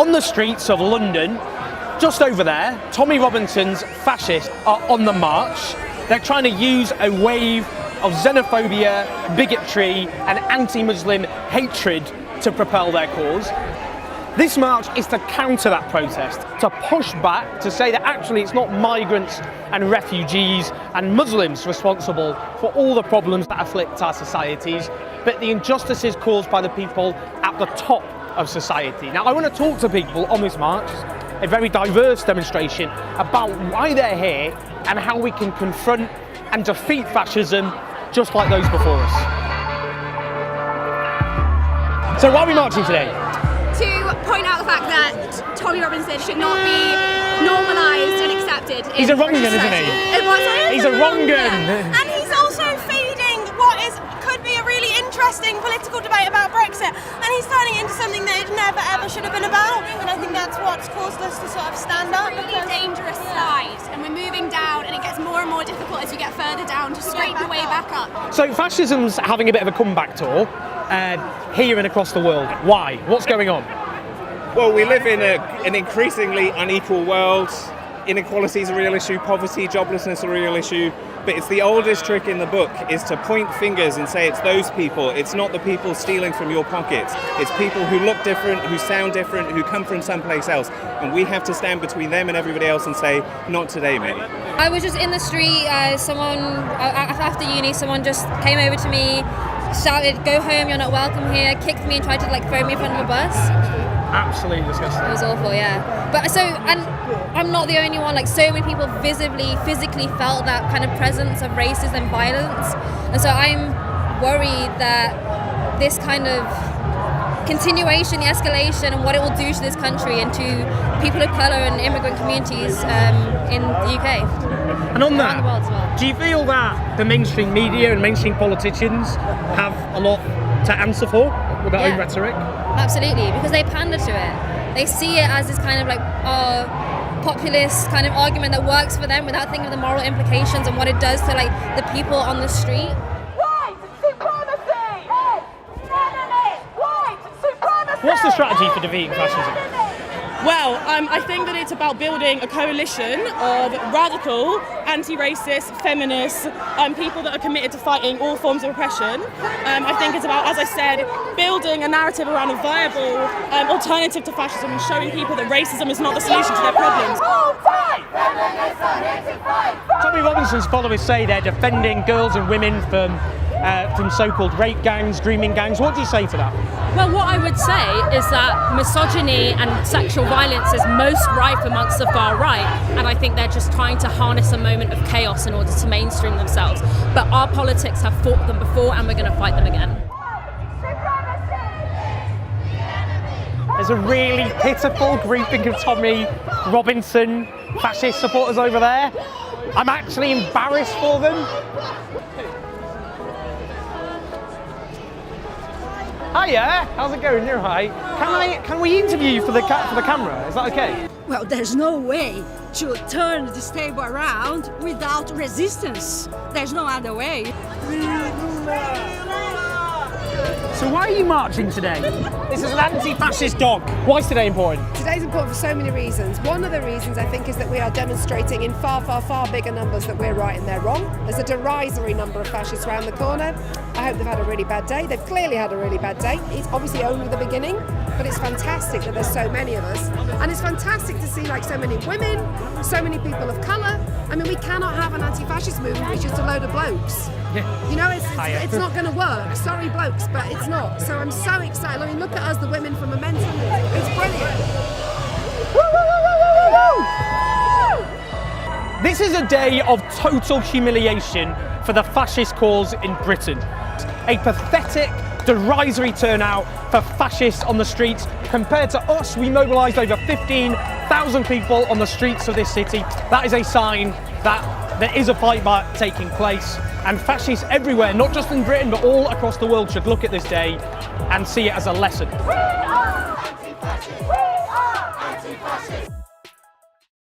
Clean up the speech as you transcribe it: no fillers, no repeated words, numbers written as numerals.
on the streets of London, just over there, Tommy Robinson's fascists are on the march. They're trying to use a wave of xenophobia, bigotry and anti-Muslim hatred to propel their cause. This march is to counter that protest, to push back, to say that actually it's not migrants and refugees and Muslims responsible for all the problems that afflict our societies, but the injustices caused by the people at the top of society. Now, I want to talk to people on this march, a very diverse demonstration, about why they're here and how we can confront and defeat fascism just like those before us. So why are we marching today? To point out the fact that Tommy Robinson should not be normalised and accepted. He's a wrong-un, isn't he? He's a wrong-un. Yeah. And he's also feeding what could be a really interesting political debate about Brexit, and he's turning it into something that it never ever should have been about. And I think that's what's caused us to sort of stand up. It's a really dangerous slide, and we're moving down, and it gets more and more difficult as you get further down to scrape your way back up. So fascism's having a bit of a comeback tour here and across the world. Why? What's going on? Well, we live in an increasingly unequal world. Inequality is a real issue, poverty, joblessness is a real issue, but it's the oldest trick in the book is to point fingers and say it's those people. It's not the people stealing from your pockets. It's people who look different, who sound different, who come from someplace else, and we have to stand between them and everybody else and say, not today, mate. I was just in the street, after uni, someone just came over to me, shouted, "Go home, you're not welcome here," kicked me and tried to throw me in front of a bus. Absolutely disgusting. It was awful, yeah. But and I'm not the only one, so many people physically felt that kind of presence of racism and violence. And so I'm worried that this kind of continuation, the escalation and what it will do to this country and to people of colour and immigrant communities in the UK. And on around the world as well. that, do you feel that the mainstream media and mainstream politicians have a lot to answer for with their own rhetoric? Absolutely, because they pander to it. They see it as this kind of populist kind of argument that works for them without thinking of the moral implications and what it does to the people on the street. White supremacy! White supremacy! What's the strategy for defeating fascism? Well, I think that it's about building a coalition of radical, anti-racist, feminists, people that are committed to fighting all forms of oppression. I think it's about, as I said, building a narrative around a viable alternative to fascism and showing people that racism is not the solution to their problems. Tommy Robinson's followers say they're defending girls and women from so-called rape gangs, grooming gangs. What do you say to that? Well, what I would say is that misogyny and sexual violence is most rife amongst the far right, and I think they're just trying to harness a moment of chaos in order to mainstream themselves. But our politics have fought them before, and we're going to fight them again. There's a really pitiful grouping of Tommy Robinson fascist supporters over there. I'm actually embarrassed for them. Hiya, how's it going? You're right. Can we interview you for the camera? Is that okay? Well, there's no way to turn this table around without resistance. There's no other way. So why are you marching today? This is an anti-fascist dog. Why is today important? Today's important for so many reasons. One of the reasons, I think, is that we are demonstrating in far, far, far bigger numbers that we're right and they're wrong. There's a derisory number of fascists around the corner. I hope they've had a really bad day. They've clearly had a really bad day. It's obviously only the beginning, but it's fantastic that there's so many of us. And it's fantastic to see so many women, so many people of colour. I mean, we cannot have an anti-fascist movement with just a load of blokes. You know, it's not going to work. Sorry, blokes, but it's not. So I'm so excited. I mean, look at us, the women from Momentum. It's brilliant. This is a day of total humiliation for the fascist cause in Britain. A pathetic, derisory turnout for fascists on the streets. Compared to us, we mobilised over 15,000 people on the streets of this city. That is a sign that there is a fight back taking place, and fascists everywhere, not just in Britain but all across the world, should look at this day and see it as a lesson. We are anti-fascist.